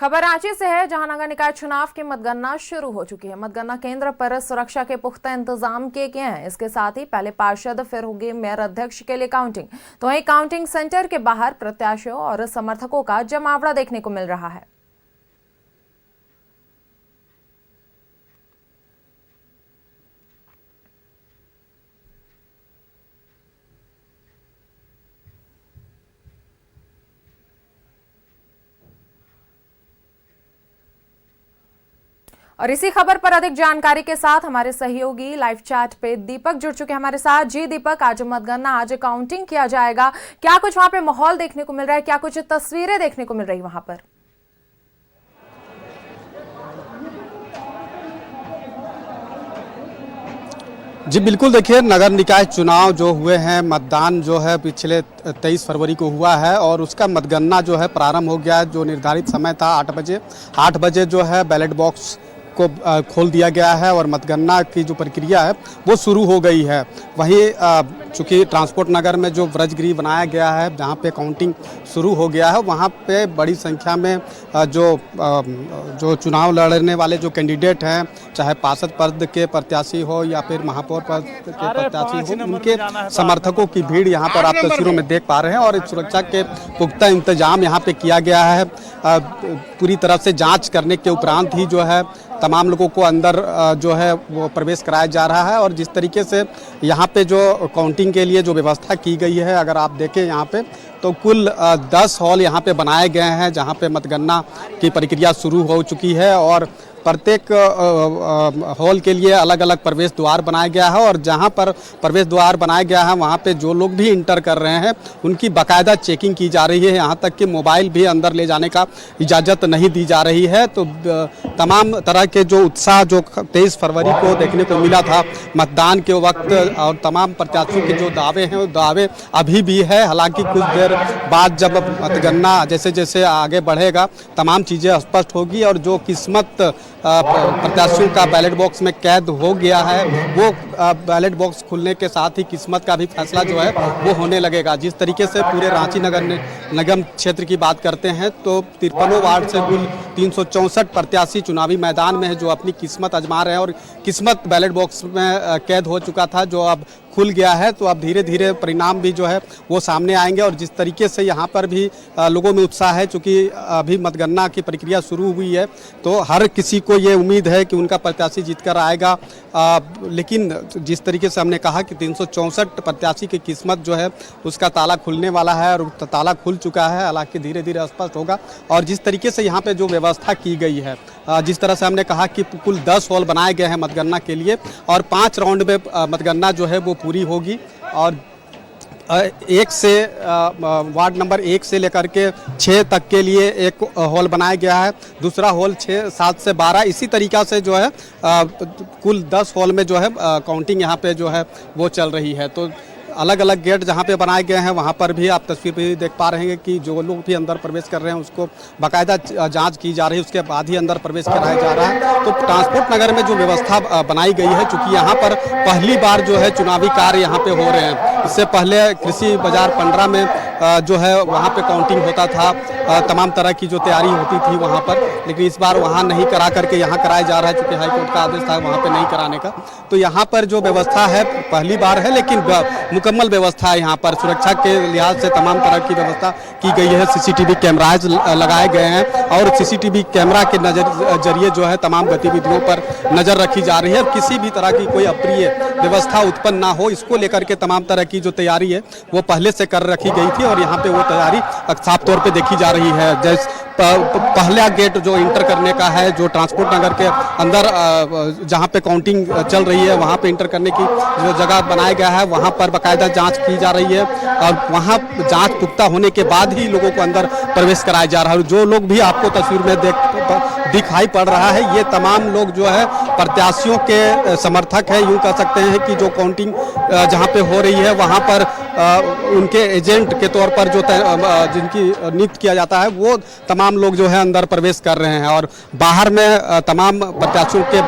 खबर रांची से है, जहां नगर निकाय चुनाव की मतगणना शुरू हो चुकी है। मतगणना केंद्र पर सुरक्षा के पुख्ता इंतजाम किए गए हैं। इसके साथ ही पहले पार्षद फिर होगी मेयर अध्यक्ष के लिए काउंटिंग। तो वहीं काउंटिंग सेंटर के बाहर प्रत्याशियों और समर्थकों का जमावड़ा देखने को मिल रहा है। और इसी खबर पर अधिक जानकारी के साथ हमारे सहयोगी लाइव चैट पे दीपक जुड़ चुके हैं हमारे साथ। जी दीपक, आज मतगणना, आज काउंटिंग किया जाएगा, क्या कुछ वहां पे माहौल देखने को मिल रहा है, क्या कुछ तस्वीरें देखने को मिल रही वहां पर? जी बिल्कुल, देखिए नगर निकाय चुनाव जो हुए हैं, मतदान जो है पिछले 23 फरवरी को हुआ है और उसका मतगणना जो है प्रारंभ हो गया है। जो निर्धारित समय था 8 बजे जो है बैलेट बॉक्स को खोल दिया गया है और मतगणना की जो प्रक्रिया है वो शुरू हो गई है। वहीं चूँकि ट्रांसपोर्ट नगर में जो व्रजगृह बनाया गया है, जहाँ पे काउंटिंग शुरू हो गया है, वहाँ पे बड़ी संख्या में जो चुनाव लड़ने वाले जो कैंडिडेट हैं, चाहे पार्षद पद के प्रत्याशी हो या फिर महापौर पद के प्रत्याशी हो, उनके समर्थकों की भीड़ यहाँ पर आप तस्वीरों में देख पा रहे हैं। और सुरक्षा के पुख्ता इंतजाम यहाँ पे किया गया है। पूरी तरह से जाँच करने के उपरांत ही जो है तमाम लोगों को अंदर जो है वो प्रवेश कराया जा रहा है। और जिस तरीके से यहाँ पे जो काउंटिंग के लिए जो व्यवस्था की गई है, अगर आप देखें यहाँ पे तो कुल 10 हॉल यहाँ पे बनाए गए हैं, जहाँ पे मतगणना की प्रक्रिया शुरू हो चुकी है। और प्रत्येक हॉल के लिए अलग अलग प्रवेश द्वार बनाया गया है। और जहां पर प्रवेश द्वार बनाया गया है, वहां पे जो लोग भी इंटर कर रहे हैं उनकी बाकायदा चेकिंग की जा रही है। यहां तक कि मोबाइल भी अंदर ले जाने का इजाज़त नहीं दी जा रही है। तो तमाम तरह के जो उत्साह जो 23 फरवरी को देखने को मिला था मतदान के वक्त, और तमाम प्रत्याशियों के जो दावे हैं वो दावे अभी भी है। हालांकि कुछ देर बाद जब मतगणना जैसे जैसे आगे बढ़ेगा तमाम चीज़ें स्पष्ट होगी। और जो किस्मत प्रत्याशियों का बैलेट बॉक्स में कैद हो गया है, वो बैलेट बॉक्स खुलने के साथ ही किस्मत का भी फैसला जो है वो होने लगेगा। जिस तरीके से पूरे रांची नगर निगम क्षेत्र की बात करते हैं तो 53 वार्ड से कुल 364 प्रत्याशी चुनावी मैदान में है, जो अपनी किस्मत आजमा रहे हैं। और किस्मत बैलेट बॉक्स में कैद हो चुका था, जो अब खुल गया है। तो अब धीरे धीरे परिणाम भी जो है वो सामने आएंगे। और जिस तरीके से यहाँ पर भी लोगों में उत्साह है, चूँकि अभी मतगणना की प्रक्रिया शुरू हुई है, तो हर किसी को ये उम्मीद है कि उनका प्रत्याशी जीतकर आएगा। लेकिन जिस तरीके से हमने कहा कि 364 प्रत्याशी की किस्मत जो है उसका ताला खुलने वाला है और ताला खुल चुका है। हालांकि धीरे धीरे स्पष्ट होगा। और जिस तरीके से यहाँ पे जो व्यवस्था की गई है, जिस तरह से हमने कहा कि कुल 10 हॉल बनाए गए हैं मतगणना के लिए, और 5 राउंड में मतगणना जो है वो पूरी होगी। और वार्ड नंबर 1 से लेकर के 6 तक के लिए एक हॉल बनाया गया है, दूसरा हॉल 6, 7 से 12, इसी तरीक़ा से जो है कुल 10 हॉल में जो है काउंटिंग यहाँ पे जो है वो चल रही है। तो अलग अलग गेट जहाँ पे बनाए गए हैं वहाँ पर भी आप तस्वीर भी देख पा रहे हैं कि जो लोग भी अंदर प्रवेश कर रहे हैं उसको बाकायदा जांच की जा रही है, उसके बाद ही अंदर प्रवेश कराया जा रहा है। तो ट्रांसपोर्ट नगर में जो व्यवस्था बनाई गई है, चूँकि यहाँ पर पहली बार जो है चुनावी कार्य यहाँ पे हो रहे हैं। इससे पहले कृषि बाजार 15 में जो है वहाँ पे काउंटिंग होता था, तमाम तरह की जो तैयारी होती थी वहाँ पर, लेकिन इस बार वहाँ नहीं करा करके यहाँ कराया जा रहा है, चूँकि हाईकोर्ट का आदेश था वहाँ पे नहीं कराने का। तो यहाँ पर जो व्यवस्था है पहली बार है, लेकिन मुकम्मल व्यवस्था है। यहाँ पर सुरक्षा के लिहाज से तमाम तरह की व्यवस्था की गई है। CCTV कैमराज लगाए गए हैं और CCTV कैमरा के जरिए जो है तमाम गतिविधियों पर नज़र रखी जा रही है। किसी भी तरह की कोई अप्रिय व्यवस्था उत्पन्न ना हो, इसको लेकर के तमाम तरह की जो तैयारी है वो पहले से कर रखी गई थी। और यहाँ पे वो तैयारी साफ तौर पे देखी जा रही है। जैसे पहला गेट जो इंटर करने का है, जो ट्रांसपोर्ट नगर के अंदर जहाँ पे काउंटिंग चल रही है वहाँ पे इंटर करने की जो जगह बनाया गया है, वहाँ पर बाकायदा जांच की जा रही है। और वहाँ जांच पुख्ता होने के बाद ही लोगों को अंदर प्रवेश कराया जा रहा है। जो लोग भी आपको तस्वीर में दिखाई पड़ रहा है, ये तमाम लोग जो है प्रत्याशियों के समर्थक है। यूँ कह सकते हैं कि जो काउंटिंग जहाँ पे हो रही है वहाँ पर उनके एजेंट के तौर पर जो जिनकी नियुक्त किया जाता है वो तमाम लोग जो है अंदर प्रवेश कर रहे हैं और बाहर में तमाम प्रत्याशियों के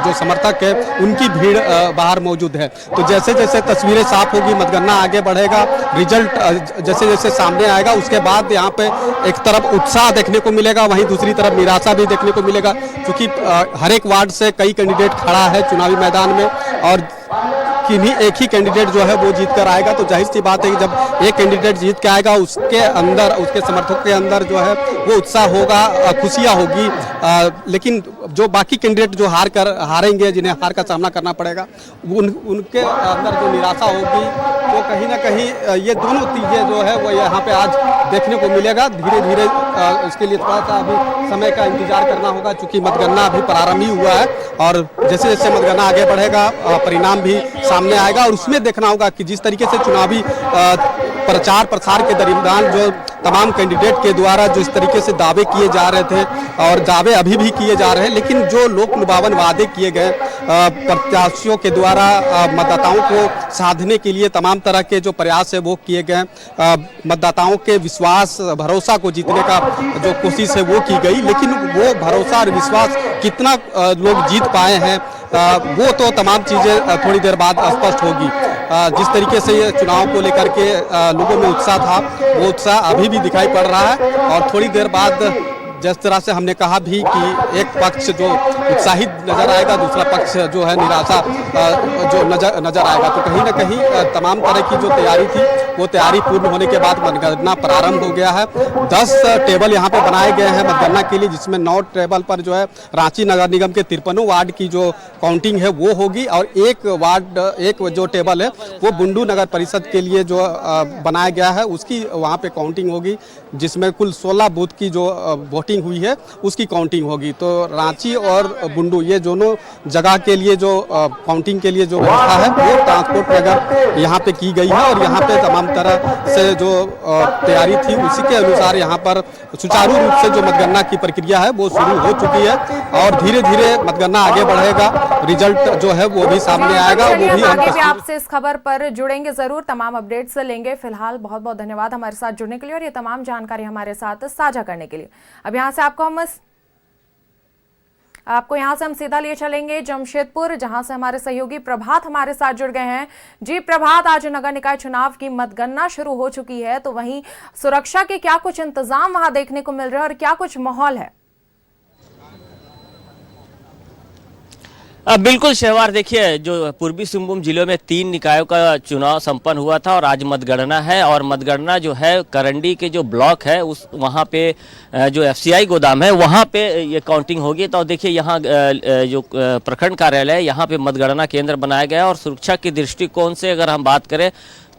जो समर्थक है उनकी भीड़ बाहर मौजूद है। तो जैसे जैसे तस्वीरें साफ होगी, मतगणना आगे बढ़ेगा, रिजल्ट जैसे जैसे सामने आएगा उसके बाद यहाँ पे एक तरफ उत्साह देखने को मिलेगा, वहीं दूसरी तरफ निराशा भी देखने को मिलेगा, क्योंकि हर एक वार्ड से कई कैंडिडेट खड़ा है चुनावी मैदान में और किन्हीं एक ही कैंडिडेट जो है वो जीत कर आएगा। तो जाहिर सी बात है कि जब एक कैंडिडेट जीत के आएगा उसके अंदर, उसके समर्थकों के अंदर जो है वो उत्साह होगा, खुशियाँ होगी, लेकिन जो बाकी कैंडिडेट जो हारेंगे, जिन्हें हार का सामना करना पड़ेगा, उनके अंदर जो निराशा होगी, तो कहीं ना कहीं ये दोनों चीज़ें जो है वो यहाँ पे आज देखने को मिलेगा। धीरे धीरे इसके लिए थोड़ा सा अभी समय का इंतजार करना होगा, चूँकि मतगणना अभी प्रारंभ ही हुआ है और जैसे जैसे मतगणना आगे बढ़ेगा परिणाम भी सामने आएगा और उसमें देखना होगा कि जिस तरीके से चुनावी प्रचार प्रसार के दरमियान जो तमाम कैंडिडेट के द्वारा जो इस तरीके से दावे किए जा रहे थे और दावे अभी भी किए जा रहे हैं, लेकिन जो लोक लुभावन वादे किए गए प्रत्याशियों के द्वारा मतदाताओं को साधने के लिए तमाम तरह के जो प्रयास है वो किए गए, मतदाताओं के विश्वास भरोसा को जीतने का जो कोशिश है वो की गई, लेकिन वो भरोसा और विश्वास कितना लोग जीत पाए हैं वो तो तमाम चीज़ें थोड़ी देर बाद स्पष्ट होगी। जिस तरीके से ये चुनाव को लेकर के लोगों में उत्साह था वो उत्साह अभी भी दिखाई पड़ रहा है और थोड़ी देर बाद जिस तरह से हमने कहा भी कि एक पक्ष जो उत्साहित नजर आएगा, दूसरा पक्ष जो है निराशा जो नजर आएगा। तो कहीं ना कहीं तमाम तरह की जो तैयारी थी वो तैयारी पूर्ण होने के बाद मतगणना प्रारंभ हो गया है। 10 टेबल यहाँ पे बनाए गए हैं मतगणना के लिए, जिसमें 9 टेबल पर जो है रांची नगर निगम के 53 वार्ड की जो काउंटिंग है वो होगी और एक जो टेबल है वो बुंडू नगर परिषद के लिए जो बनाया गया है उसकी वहाँ पे काउंटिंग होगी, जिसमें कुल 16 बूथ की जो वोटिंग हुई है उसकी काउंटिंग होगी। तो रांची और बुंडू ये दोनों जगह के लिए जो काउंटिंग के लिए जो व्यवस्था है वो ट्रांसपोर्ट नगर यहाँ पे की गई है और यहाँ पे तमाम तरह से जो तैयारी थी उसी के अनुसार यहाँ पर सुचारू रूप से जो मतगणना की प्रक्रिया है वो शुरू हो चुकी है और धीरे धीरे मतगणना आगे बढ़ेगा, रिजल्ट जो है वो भी सामने आएगा। वो भी आगे भी आपसे इस खबर पर जुड़ेंगे जरूर, तमाम अपडेट्स लेंगे। फिलहाल बहुत बहुत धन्यवाद हमारे साथ जुड़ने के लिए और ये तमाम जानकारी हमारे साथ साझा करने के लिए। अब यहाँ से आपको यहाँ से हम सीधा लिए चलेंगे जमशेदपुर, जहां से हमारे सहयोगी प्रभात हमारे साथ जुड़ गए हैं। जी प्रभात, आज नगर निकाय चुनाव की मतगणना शुरू हो चुकी है, तो वहीं सुरक्षा के क्या कुछ इंतजाम वहां देखने को मिल रहे हैं और क्या कुछ माहौल है? बिल्कुल शहवार, देखिए जो पूर्वी सिंहभूम जिलों में 3 निकायों का चुनाव संपन्न हुआ था और आज मतगणना है और मतगणना जो है करंडी के जो ब्लॉक है उस वहाँ पे जो FCI गोदाम है वहाँ पे ये काउंटिंग होगी। तो देखिए यहाँ जो प्रखंड कार्यालय है यहाँ पे मतगणना केंद्र बनाया गया है और सुरक्षा के दृष्टिकोण से अगर हम बात करें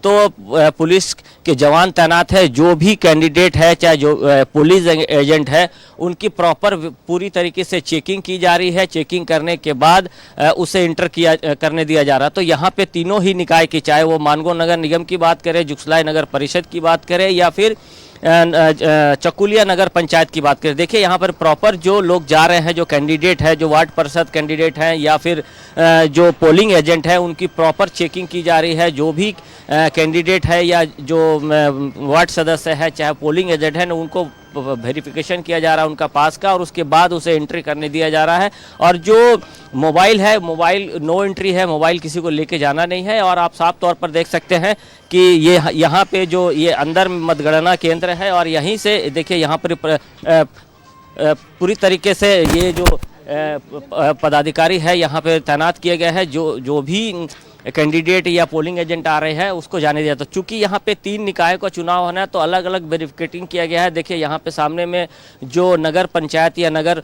तो पुलिस के जवान तैनात है। जो भी कैंडिडेट है चाहे जो पुलिस एजेंट है उनकी प्रॉपर पूरी तरीके से चेकिंग की जा रही है। चेकिंग करने के बाद उसे इंटर करने दिया जा रहा है। तो यहाँ पे तीनों ही निकाय की, चाहे वो मानगो नगर निगम की बात करें, जुगसलाई नगर परिषद की बात करें या फिर चकुलिया नगर पंचायत की बात करें, देखिए यहाँ पर प्रॉपर जो लोग जा रहे हैं, जो कैंडिडेट है, जो वार्ड पार्षद कैंडिडेट हैं या फिर जो पोलिंग एजेंट है उनकी प्रॉपर चेकिंग की जा रही है। जो भी कैंडिडेट है या जो वार्ड सदस्य है चाहे पोलिंग एजेंट है उनको वेरिफिकेशन किया जा रहा है उनका पास का और उसके बाद उसे एंट्री करने दिया जा रहा है। और जो मोबाइल है, मोबाइल नो एंट्री है, मोबाइल किसी को लेके जाना नहीं है। और आप साफ तौर पर देख सकते हैं कि ये यहाँ पे जो ये अंदर मतगणना केंद्र है और यहीं से देखिए यहाँ पर पूरी तरीके से ये जो पदाधिकारी है यहाँ पे तैनात किए गए हैं। जो भी कैंडिडेट या पोलिंग एजेंट आ रहे हैं उसको जाने दिया। तो चूंकि यहाँ पे 3 निकायों का चुनाव होना है तो अलग अलग वेरिफिकेटिंग किया गया है। देखिए यहाँ पे सामने में जो नगर पंचायत या नगर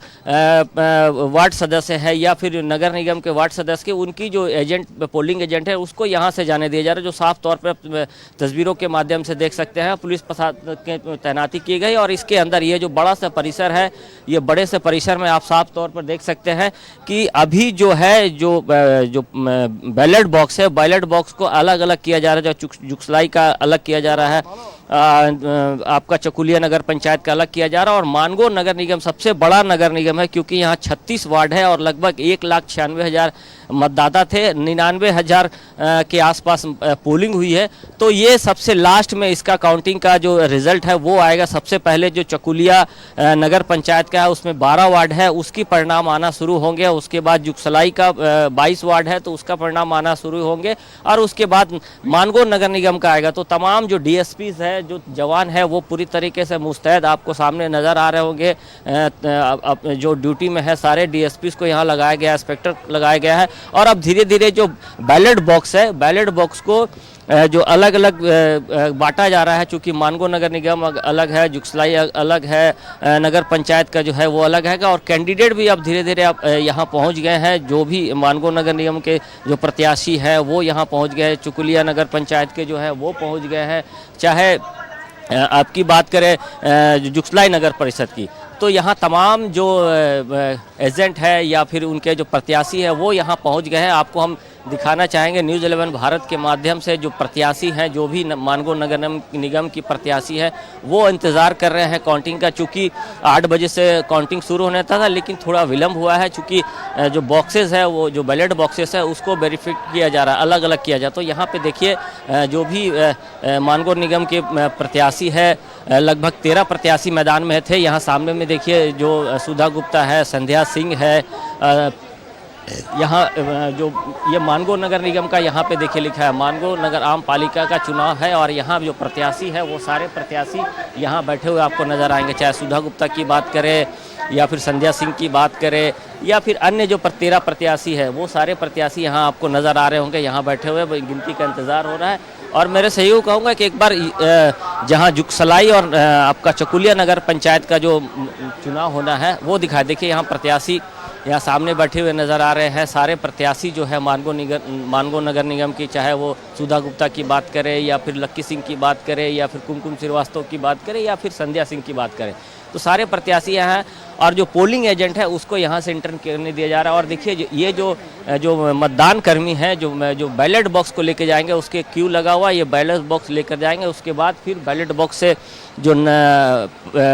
वार्ड सदस्य है या फिर नगर निगम के वार्ड सदस्य के उनकी जो एजेंट पोलिंग एजेंट है उसको यहाँ से जाने दिया जा रहा है, जो साफ तौर पर तस्वीरों के माध्यम से देख सकते हैं। पुलिस की तैनाती की गई और इसके अंदर ये जो बड़ा सा परिसर है, ये बड़े से परिसर में आप साफ तौर पर देख सकते हैं कि अभी जो है जो बैलेट बॉक्स है, बैलेट बॉक्स को अलग अलग किया जा रहा है। जो जुगसलाई का अलग किया जा रहा है आपका चकुलिया नगर पंचायत का अलग किया जा रहा है, और मानगो नगर निगम सबसे बड़ा नगर निगम है क्योंकि यहाँ 36 वार्ड है और लगभग 1,96,000 मतदाता थे, 99,000 के आसपास पोलिंग हुई है। तो ये सबसे लास्ट में इसका काउंटिंग का जो रिजल्ट है वो आएगा। सबसे पहले जो चकुलिया नगर पंचायत का है उसमें 12 वार्ड है, उसकी परिणाम आना शुरू होंगे। उसके बाद जुगसलाई का 22 वार्ड है तो उसका परिणाम आना शुरू होंगे, और उसके बाद मानगो नगर निगम का आएगा। तो तमाम जो डीएसपीज है, जो जवान है, वो पूरी तरीके से मुस्तैद आपको सामने नज़र आ रहे होंगे। जो ड्यूटी में है सारे डीएसपीज को यहाँ लगाया गया, इंस्पेक्टर लगाया गया है। और अब धीरे धीरे जो बैलेट बॉक्स है, बैलेट बॉक्स को जो अलग अलग बांटा जा रहा है, चूँकि मानगो नगर निगम अलग है, जुगसलाई अलग है, नगर पंचायत का जो है वो अलग है, और कैंडिडेट भी अब धीरे धीरे अब यहाँ पहुँच गए हैं। जो भी मानगो नगर निगम के जो प्रत्याशी हैं वो यहाँ पहुँच गए, चुकुलिया नगर पंचायत के जो है वो पहुँच गए हैं। चाहे आपकी बात करें जुगसलाई नगर परिषद की, तो यहाँ तमाम जो एजेंट है या फिर उनके जो प्रत्याशी है वो यहाँ पहुँच गए हैं। आपको हम दिखाना चाहेंगे न्यूज़ 11 भारत के माध्यम से, जो प्रत्याशी हैं, जो भी मानगो नगर निगम की प्रत्याशी है वो इंतज़ार कर रहे हैं काउंटिंग का। चूँकि 8 बजे से काउंटिंग शुरू होने था, लेकिन थोड़ा विलम्ब हुआ है चूँकि जो बॉक्सेस है, वो जो बैलेट बॉक्सेस है उसको वेरीफाई किया जा रहा है, अलग अलग किया जाए। तो यहाँ पे देखिए जो भी मानगो निगम के प्रत्याशी है, लगभग 13 प्रत्याशी मैदान में थे। यहाँ सामने में देखिए जो सुधा गुप्ता है, संध्या सिंह है, यहाँ जो ये मानगो नगर निगम का यहाँ पे देखिए लिखा है मानगो नगर आम पालिका का चुनाव है, और यहाँ जो प्रत्याशी है वो सारे प्रत्याशी यहाँ बैठे हुए आपको नज़र आएंगे। चाहे सुधा गुप्ता की बात करें या फिर संध्या सिंह की बात करें या फिर अन्य जो 13 प्रत्याशी है, वो सारे प्रत्याशी यहाँ आपको नज़र आ रहे होंगे, यहाँ बैठे हुए गिनती का इंतज़ार हो रहा है। और मेरे सहयोग कहूँगा कि एक बार जहाँ जुगसलाई और आपका चकुलिया नगर पंचायत का जो चुनाव होना है वो दिखाए। देखिए यहाँ प्रत्याशी यहाँ सामने बैठे हुए नज़र आ रहे हैं। सारे प्रत्याशी जो है मानगो नगर निगम की, चाहे वो सुधा गुप्ता की बात करें या फिर लक्की सिंह की बात करें या फिर कुमकुम श्रीवास्तव की बात करें या फिर संध्या सिंह की बात करें, तो सारे प्रत्याशी यहाँ हैं। और जो पोलिंग एजेंट है उसको यहाँ से इंटर करने दिया जा रहा है। और देखिए ये जो मतदान कर्मी हैं, जो बैलेट बॉक्स को लेके जाएंगे, उसके क्यू लगा हुआ, ये बैलेट बॉक्स लेकर जाएंगे। उसके बाद फिर बैलेट बॉक्स से जो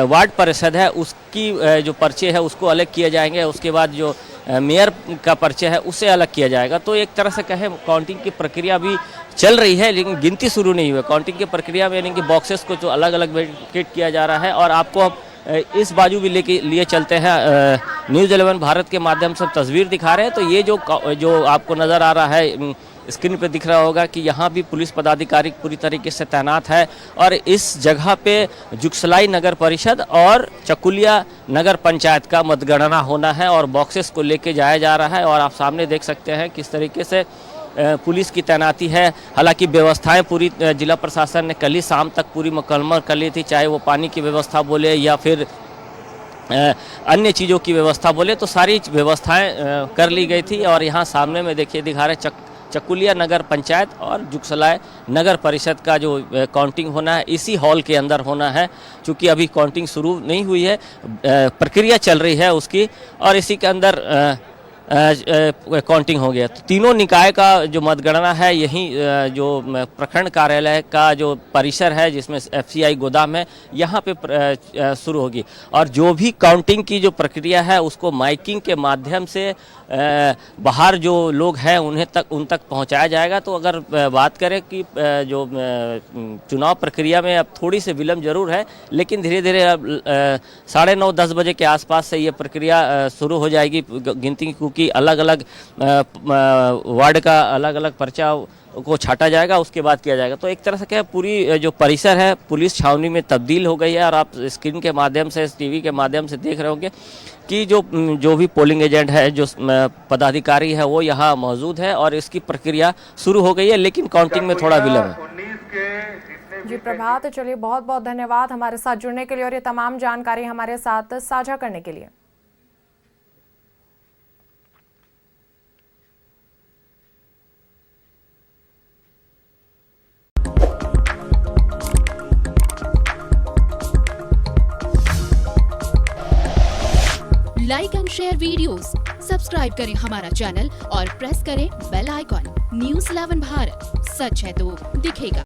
वार्ड परिषद है उसकी जो पर्चे है उसको अलग किए जाएंगे। उसके बाद जो मेयर का पर्चे है उससे अलग किया जाएगा। तो एक तरह से कहें काउंटिंग की प्रक्रिया भी चल रही है, लेकिन गिनती शुरू नहीं हुई। काउंटिंग की प्रक्रिया में यानी कि बॉक्सेस को जो अलग अलग वेरीफाई किया जा रहा है। और आपको अब इस बाजू भी लिए चलते हैं, न्यूज़ 11 भारत के माध्यम से तस्वीर दिखा रहे हैं। तो ये जो आपको नज़र आ रहा है, स्क्रीन पे दिख रहा होगा कि यहाँ भी पुलिस पदाधिकारी पूरी तरीके से तैनात है। और इस जगह पे जुगसलाई नगर परिषद और चकुलिया नगर पंचायत का मतगणना होना है और बॉक्सेस को लेके जाया जा रहा है। और आप सामने देख सकते हैं किस तरीके से पुलिस की तैनाती है। हालांकि व्यवस्थाएं पूरी जिला प्रशासन ने कल ही शाम तक पूरी मुकम्मल कर ली थी, चाहे वो पानी की व्यवस्था बोले या फिर अन्य चीज़ों की व्यवस्था बोले, तो सारी व्यवस्थाएं कर ली गई थी। और यहाँ सामने में देखिए दिखा रहे चकुलिया नगर पंचायत और जुगसलाई नगर परिषद का जो काउंटिंग होना है इसी हॉल के अंदर होना है। चूँकि अभी काउंटिंग शुरू नहीं हुई है, प्रक्रिया चल रही है उसकी, और इसी के अंदर काउंटिंग हो गया। तो तीनों निकाय का जो मतगणना है यहीं जो प्रखंड कार्यालय का जो परिसर है जिसमें एफसीआई गोदाम है, यहाँ पे शुरू होगी। और जो भी काउंटिंग की जो प्रक्रिया है उसको माइकिंग के माध्यम से बाहर जो लोग हैं उन तक पहुँचाया जाएगा। तो अगर बात करें कि जो चुनाव प्रक्रिया में अब थोड़ी सी विलम्ब जरूर है, लेकिन धीरे धीरे अब 9:30-10 बजे के आसपास से ये प्रक्रिया शुरू हो जाएगी गिनती, क्योंकि अलग अलग वार्ड का अलग अलग पर्चा को छाटा जाएगा, उसके बाद किया जाएगा। तो एक तरह से क्या पूरी जो परिसर है पुलिस छावनी में तब्दील हो गई है। और आप स्क्रीन के माध्यम से, टीवी के माध्यम से देख रहे होंगे कि जो भी पोलिंग एजेंट है, जो पदाधिकारी है, वो यहाँ मौजूद है और इसकी प्रक्रिया शुरू हो गई है, लेकिन काउंटिंग में थोड़ा विलम्ब है। जी प्रभात, चलिए बहुत बहुत धन्यवाद हमारे साथ जुड़ने के लिए और ये तमाम जानकारी हमारे साथ साझा करने के लिए। Like and share videos, subscribe करें हमारा चैनल और प्रेस करें बेल आइकॉन। न्यूज़ 11 भारत, सच है तो दिखेगा।